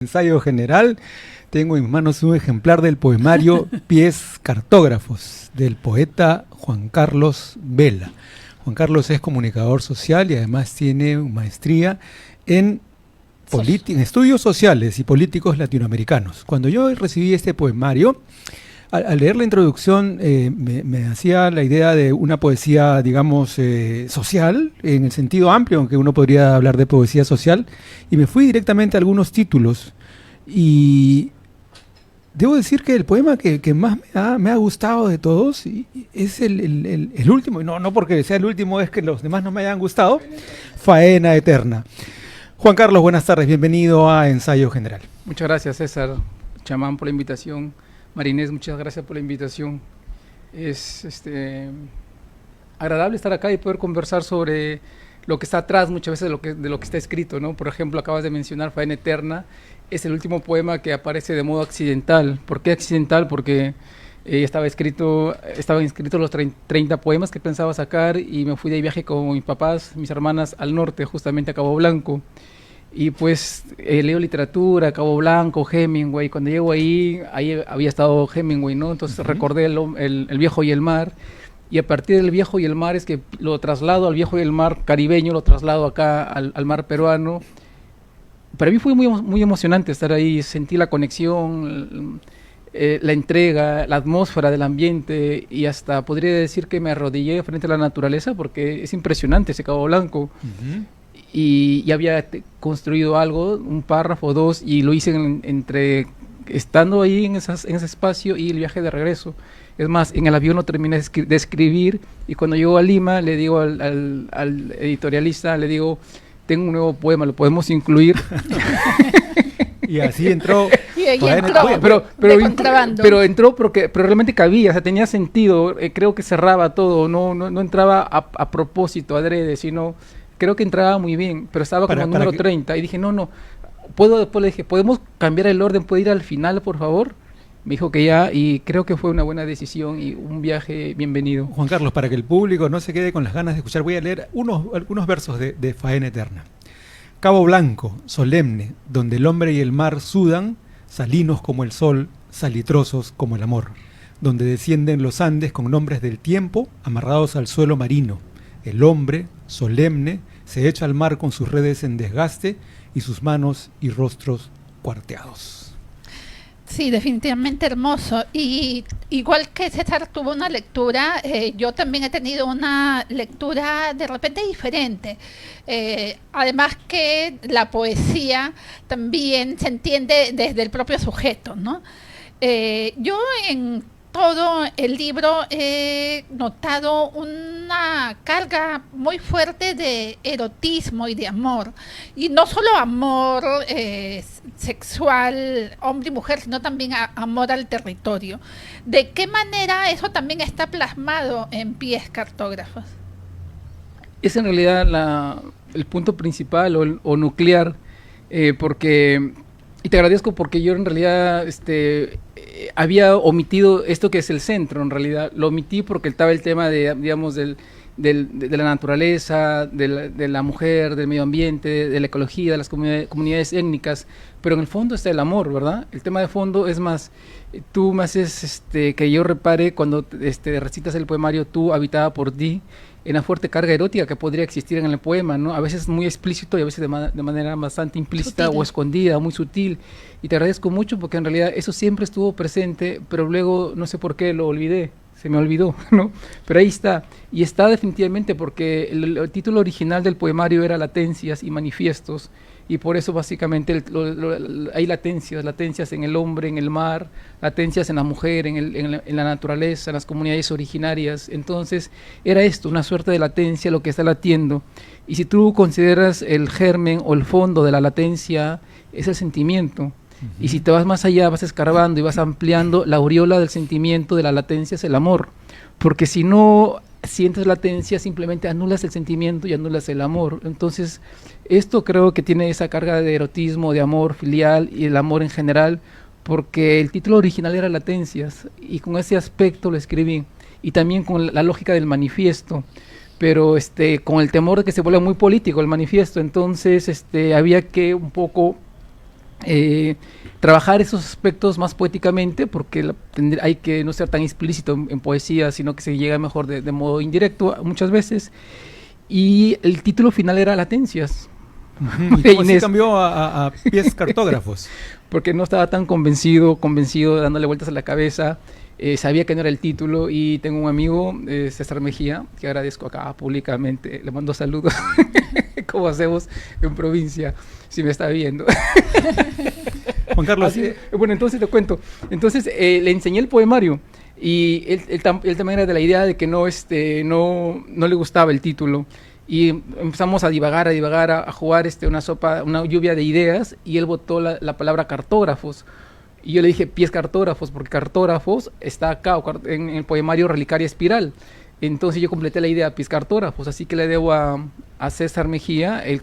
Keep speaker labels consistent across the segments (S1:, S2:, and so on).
S1: Ensayo general, tengo en mis manos un ejemplar del poemario Pies cartógrafos del poeta Juan Carlos Vela. Juan Carlos es comunicador social y además tiene maestría en estudios sociales y políticos latinoamericanos. Cuando yo recibí este poemario, al leer la introducción me hacía la idea de una poesía, digamos, social, en el sentido amplio, aunque uno podría hablar de poesía social, y me fui directamente a algunos títulos. Y debo decir que el poema que más me ha gustado de todos es el último, y no porque sea el último, es que los demás no me hayan gustado, Faena Eterna. Juan Carlos, buenas tardes, bienvenido a Ensayo General.
S2: Muchas gracias, César Chamán, por la invitación. Marinés, muchas gracias por la invitación. Es agradable estar acá y poder conversar sobre lo que está atrás muchas veces de lo que está escrito, ¿no? Por ejemplo, acabas de mencionar Faena Eterna, es el último poema que aparece de modo accidental. ¿Por qué accidental? Porque estaban inscritos los 30 poemas que pensaba sacar y me fui de viaje con mis papás, mis hermanas, al norte, justamente a Cabo Blanco. Y pues leo literatura, Cabo Blanco, Hemingway. Cuando llego ahí había estado Hemingway, ¿no? Entonces recordé el Viejo y el Mar, y a partir del Viejo y el Mar es que lo traslado al Viejo y el Mar caribeño, lo traslado acá al mar peruano. Para mí fue muy emocionante estar ahí, sentí la conexión, la entrega, la atmósfera del ambiente, y hasta podría decir que me arrodillé frente a la naturaleza porque es impresionante ese Cabo Blanco. Y había construido algo, un párrafo, dos, y lo hice estando ahí en ese espacio y el viaje de regreso. Es más, en el avión lo terminé de escribir, y cuando llego a Lima le digo al editorialista, le digo, tengo un nuevo poema, ¿lo podemos incluir?
S1: Y así entró.
S2: Pero entró pero realmente cabía, o sea, tenía sentido, creo que cerraba todo, no entraba a propósito, adrede, sino creo que entraba muy bien, pero estaba como número 30, y dije, no, después le dije, ¿podemos cambiar el orden? ¿Puedo ir al final, por favor? Me dijo que ya, y creo que fue una buena decisión y un viaje bienvenido.
S1: Juan Carlos, para que el público no se quede con las ganas de escuchar, voy a leer algunos versos de Faena Eterna. Cabo Blanco, solemne, donde el hombre y el mar sudan, salinos como el sol, salitrosos como el amor, donde descienden los Andes con nombres del tiempo amarrados al suelo marino. El hombre, solemne, se echa al mar con sus redes en desgaste y sus manos y rostros cuarteados.
S3: Sí, definitivamente hermoso. Y igual que César tuvo una lectura, yo también he tenido una lectura de repente diferente. Además que la poesía también se entiende desde el propio sujeto, ¿no? Yo en todo el libro he notado una carga muy fuerte de erotismo y de amor, y no solo amor sexual, hombre y mujer, sino también amor al territorio. ¿De qué manera eso también está plasmado en Pies cartógrafos?
S2: Es en realidad el punto principal o nuclear, porque, y te agradezco porque yo en realidad había omitido esto que es el centro. En realidad lo omití porque estaba el tema de, digamos, de la naturaleza, de la mujer, del medio ambiente, de la ecología, de las comunidades étnicas, pero en el fondo está el amor, ¿verdad? El tema de fondo es más, tú me haces que yo repare cuando recitas el poemario Tú, habitada por ti, en la fuerte carga erótica que podría existir en el poema, ¿no? A veces muy explícito y a veces de manera bastante implícita, sutil, o escondida, muy sutil. Y te agradezco mucho porque en realidad eso siempre estuvo presente, pero luego no sé por qué lo olvidé, se me olvidó, ¿no? Pero ahí está, y está definitivamente porque el título original del poemario era Latencias y Manifiestos, y por eso básicamente hay latencias en el hombre, en el mar, latencias en la mujer, en la naturaleza, en las comunidades originarias. Entonces era esto, una suerte de latencia lo que está latiendo, y si tú consideras el germen o el fondo de la latencia es el sentimiento, y si te vas más allá, vas escarbando y vas ampliando, la aureola del sentimiento de la latencia es el amor, porque si no sientes latencia, simplemente anulas el sentimiento y anulas el amor. Entonces esto creo que tiene esa carga de erotismo, de amor filial y el amor en general, porque el título original era Latencias, y con ese aspecto lo escribí, y también con la lógica del manifiesto, pero con el temor de que se vuelva muy político el manifiesto. Entonces había que un poco trabajar esos aspectos más poéticamente, porque hay que no ser tan explícito en poesía, sino que se llega mejor de modo indirecto muchas veces. Y el título final era Latencias.
S1: ¿Y cómo se cambió a Pies Cartógrafos?
S2: Porque no estaba tan convencido, dándole vueltas a la cabeza. Sabía que no era el título, y tengo un amigo, César Mejía, que agradezco acá públicamente, le mando saludos, como hacemos en provincia, si me está viendo.
S1: Juan Carlos.
S2: Bueno, entonces te cuento. Entonces le enseñé el poemario, y él también era de la idea de que no le gustaba el título. Y empezamos a divagar, a jugar una lluvia de ideas, y él botó la palabra cartógrafos. Y yo le dije Pies Cartógrafos, porque cartógrafos está acá en el poemario Relicaria Espiral. Entonces yo completé la idea Pies Cartógrafos, así que le debo a César Mejía el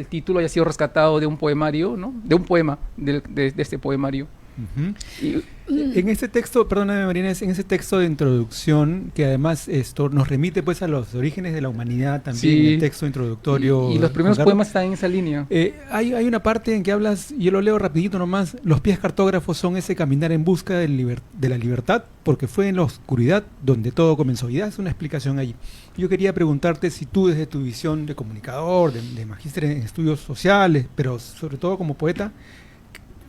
S2: título haya sido rescatado de un poemario, ¿no? De un poema, de este poemario.
S1: Uh-huh. En ese texto, perdóname Marina, en ese texto de introducción, que además esto nos remite pues a los orígenes de la humanidad también, sí, el texto introductorio.
S2: Y los primeros poemas están en esa línea.
S1: Hay una parte en que hablas, yo lo leo rapidito nomás: los pies cartógrafos son ese caminar en busca de la libertad, porque fue en la oscuridad donde todo comenzó. Y das una explicación allí. Yo quería preguntarte si tú, desde tu visión de comunicador, de magíster en estudios sociales, pero sobre todo como poeta,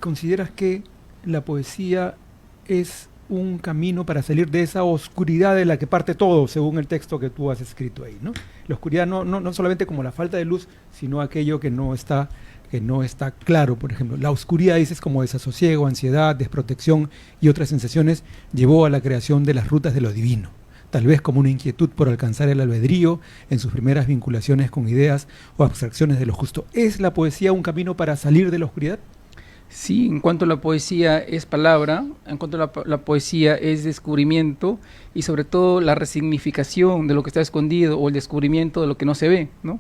S1: consideras que la poesía es un camino para salir de esa oscuridad de la que parte todo, según el texto que tú has escrito ahí, ¿no? La oscuridad no solamente como la falta de luz, sino aquello que no está claro. Por ejemplo, la oscuridad, dices, como desasosiego, ansiedad, desprotección y otras sensaciones, llevó a la creación de las rutas de lo divino, tal vez como una inquietud por alcanzar el albedrío en sus primeras vinculaciones con ideas o abstracciones de lo justo. ¿Es la poesía un camino para salir de la oscuridad?
S2: Sí, en cuanto a la poesía es palabra, en cuanto a la poesía es descubrimiento, y sobre todo la resignificación de lo que está escondido, o el descubrimiento de lo que no se ve, ¿no?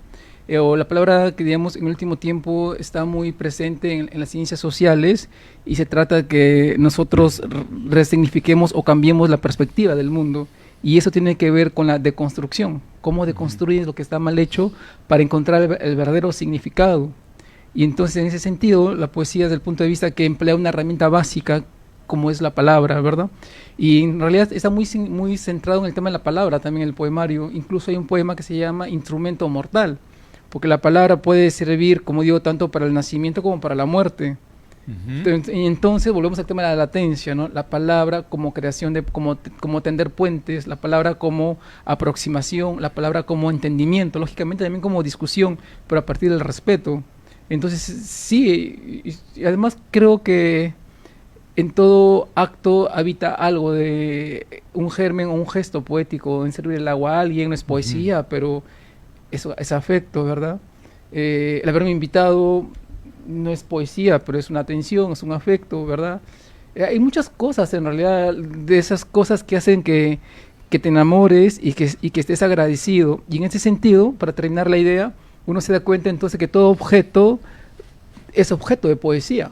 S2: O la palabra que, digamos, en el último tiempo está muy presente en las ciencias sociales, y se trata de que nosotros resignifiquemos o cambiemos la perspectiva del mundo, y eso tiene que ver con la deconstrucción, cómo deconstruir lo que está mal hecho para encontrar el verdadero significado. Y entonces, en ese sentido, la poesía, desde el punto de vista que emplea una herramienta básica como es la palabra, ¿verdad? Y en realidad está muy centrado en el tema de la palabra también, el poemario. Incluso hay un poema que se llama Instrumento Mortal, porque la palabra puede servir, como digo, tanto para el nacimiento como para la muerte. Uh-huh. Y entonces volvemos al tema de la latencia, ¿no? La palabra como creación, como tender puentes, la palabra como aproximación, la palabra como entendimiento, lógicamente también como discusión, pero a partir del respeto. Entonces, sí, y además creo que en todo acto habita algo de un germen o un gesto poético. En servir el agua a alguien no es poesía, pero eso es afecto, ¿verdad? El haberme invitado no es poesía, pero es una atención, es un afecto, ¿verdad? Hay muchas cosas, en realidad, de esas cosas que hacen que te enamores y que estés agradecido. Y en ese sentido, para terminar la idea, uno se da cuenta entonces que todo objeto es objeto de poesía,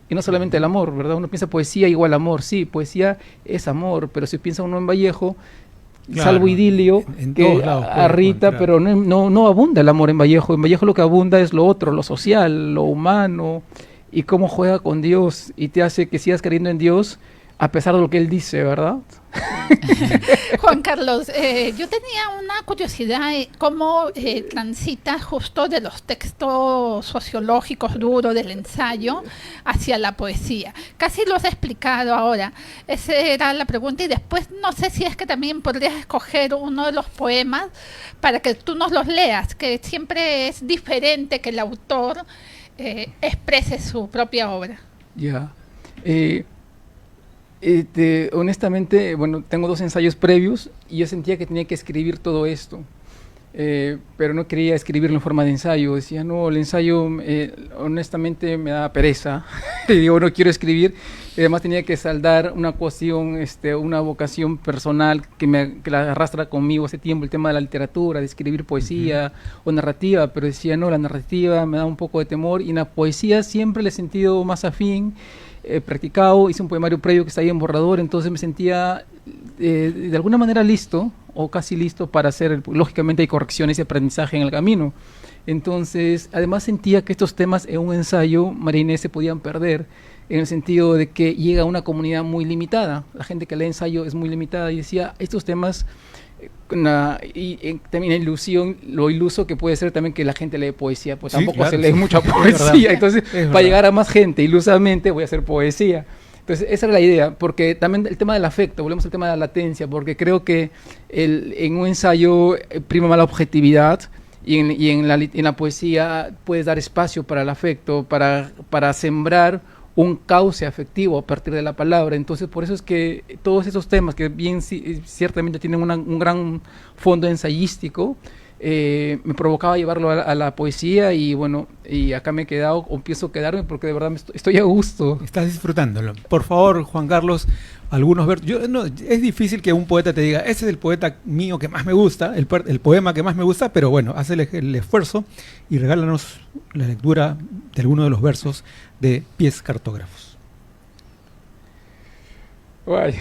S2: y no solamente el amor, ¿verdad? Uno piensa poesía igual amor, sí, poesía es amor, pero si piensa uno en Vallejo, claro, salvo idilio, en que arrita, pero no abunda el amor en Vallejo lo que abunda es lo otro, lo social, lo humano, y cómo juega con Dios, y te hace que sigas creyendo en Dios, a pesar de lo que él dice, ¿verdad?
S3: Juan Carlos, yo tenía una curiosidad, cómo transitas justo de los textos sociológicos duros del ensayo hacia la poesía. Casi lo has explicado ahora, esa era la pregunta, y después no sé si es que también podrías escoger uno de los poemas para que tú nos los leas, que siempre es diferente que el autor exprese su propia obra.
S2: Ya. Honestamente, bueno, tengo 2 ensayos previos y yo sentía que tenía que escribir todo esto, pero no quería escribirlo en forma de ensayo. Decía, no, el ensayo honestamente me da pereza y digo, no quiero escribir. Y además tenía que saldar una cuestión, una vocación personal que la arrastra conmigo hace tiempo, el tema de la literatura, de escribir poesía o narrativa, pero decía, no, la narrativa me da un poco de temor, y en la poesía siempre le he sentido más afín. Practicado, hice un poemario previo que está ahí en borrador, entonces me sentía de alguna manera listo, o casi listo, para hacer, lógicamente hay correcciones y aprendizaje en el camino, Entonces, además sentía que estos temas en un ensayo, María Inés, se podían perder, en el sentido de que llega a una comunidad muy limitada. La gente que lee ensayo es muy limitada, y decía, estos temas, también la ilusión, lo iluso que puede ser también que la gente lee poesía, pues
S1: Sí,
S2: tampoco
S1: claro,
S2: se lee
S1: sí.
S2: mucha
S1: Es
S2: poesía,
S1: verdad.
S2: entonces
S1: Es verdad.
S2: para llegar a más gente, ilusamente voy a hacer poesía. Entonces, esa era la idea, porque también el tema del afecto, volvemos al tema de la latencia, porque creo que en un ensayo prima más la objetividad, y en la poesía puedes dar espacio para el afecto, para sembrar un cauce afectivo a partir de la palabra. Entonces, por eso es que todos esos temas que bien ciertamente tienen un gran fondo ensayístico, me provocaba llevarlo a la poesía, y bueno, y acá me he quedado, o pienso quedarme, porque de verdad estoy a gusto.
S1: Estás disfrutándolo. Por favor, Juan Carlos, algunos versos. Es difícil que un poeta te diga, ese es el poeta mío que más me gusta, el poema que más me gusta, pero bueno, haz el esfuerzo y regálanos la lectura de alguno de los versos de Pies Cartógrafos.
S2: Guay.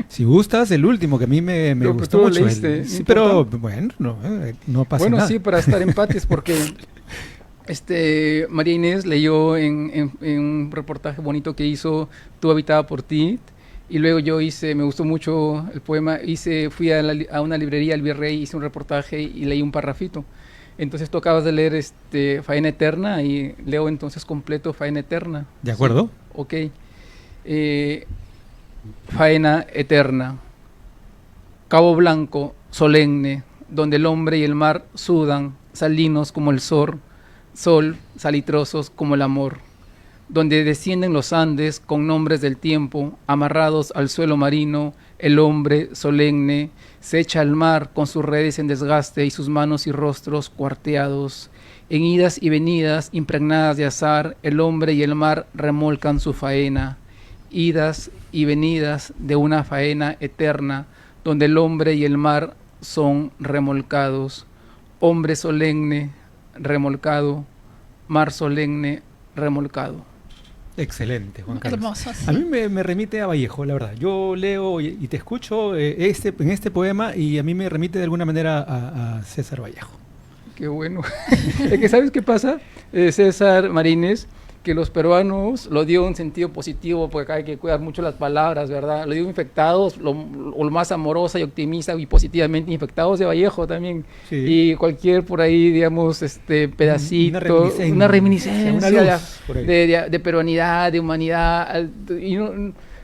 S1: Si gustas, el último, que a mí me
S2: Pero,
S1: gustó
S2: tú lo
S1: mucho.
S2: leíste, ¿no
S1: Sí,
S2: importa?
S1: pero bueno, no pasa
S2: Bueno,
S1: nada.
S2: sí, para estar empates, porque María Inés leyó en un reportaje bonito que hizo Tú habitada por ti, y luego yo me gustó mucho el poema, fui a una librería, El Virrey, hice un reportaje y leí un parrafito. Entonces tú acabas de leer Faena Eterna, y leo entonces completo Faena Eterna.
S1: ¿De acuerdo?
S2: Sí, ok. Faena Eterna. Cabo Blanco, solemne, donde el hombre y el mar sudan, salinos como el sol, salitrosos como el amor, donde descienden los Andes con nombres del tiempo, amarrados al suelo marino, el hombre solemne se echa al mar con sus redes en desgaste y sus manos y rostros cuarteados. En idas y venidas impregnadas de azar, el hombre y el mar remolcan su faena, idas y venidas de una faena eterna, donde el hombre y el mar son remolcados. Hombre solemne, remolcado, mar solemne, remolcado.
S1: Excelente, Juan Carlos.
S3: Hermoso, sí.
S1: A mí me remite a Vallejo, la verdad. Yo leo y te escucho en este poema, y a mí me remite de alguna manera a César Vallejo.
S2: Qué bueno. Es que, ¿sabes qué pasa? César Marínez, que los peruanos lo dio en sentido positivo, porque acá hay que cuidar mucho las palabras, ¿verdad? Lo dio infectados, lo más amorosa y optimista y positivamente, infectados de Vallejo también.
S1: Sí.
S2: Y cualquier por ahí, digamos, pedacito, una reminiscencia
S1: una luz por ahí.
S2: de peruanidad, de humanidad.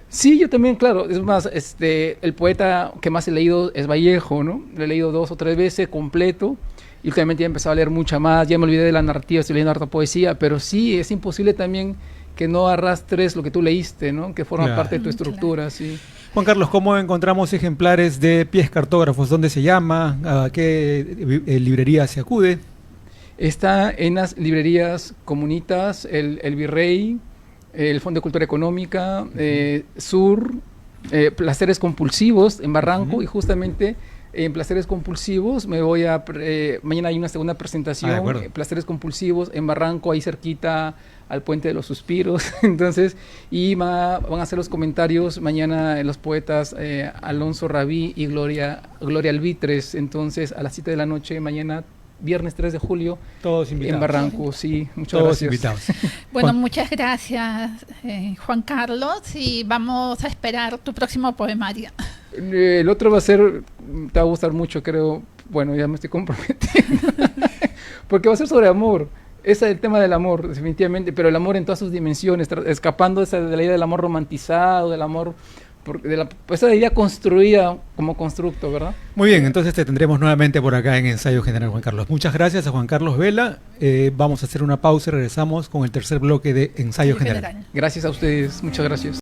S2: Sí, yo también, claro. Es más, el poeta que más he leído es Vallejo, ¿no? Lo he leído 2 o 3 veces completo. Y últimamente ya he empezado a leer mucha más, ya me olvidé de la narrativa, estoy leyendo harta poesía, pero sí, es imposible también que no arrastres lo que tú leíste, ¿no? Que forma
S1: Claro.
S2: parte de tu estructura, sí.
S1: Juan Carlos, ¿cómo encontramos ejemplares de Pies Cartógrafos? ¿Dónde se llama? ¿A qué librería se acude?
S2: Está en las librerías comunitas, el Virrey, el Fondo de Cultura Económica, Sur, Placeres Compulsivos en Barranco, y justamente en Placeres Compulsivos me voy mañana hay una segunda presentación, Placeres Compulsivos en Barranco, ahí cerquita al Puente de los Suspiros. Entonces, y van a hacer los comentarios mañana los poetas Alonso Rabí y Gloria Albitres. Entonces, a las 7 de la noche mañana, viernes 3 de julio,
S1: todos invitados.
S2: en Barranco, sí, muchas
S1: todos
S2: gracias.
S1: Invitados.
S3: Bueno, muchas gracias, Juan Carlos, y vamos a esperar tu próximo poemario.
S2: El otro va a ser, te va a gustar mucho, creo. Bueno, ya me estoy comprometiendo. Porque va a ser sobre amor. Ese es el tema del amor, definitivamente, pero el amor en todas sus dimensiones, escapando de la idea del amor romantizado, del amor, esa idea construida como constructo, ¿verdad?
S1: Muy bien, entonces te tendremos nuevamente por acá en Ensayo General, Juan Carlos. Muchas gracias a Juan Carlos Vela. Vamos a hacer una pausa y regresamos con el tercer bloque de Ensayo General.
S2: Gracias a ustedes, muchas gracias.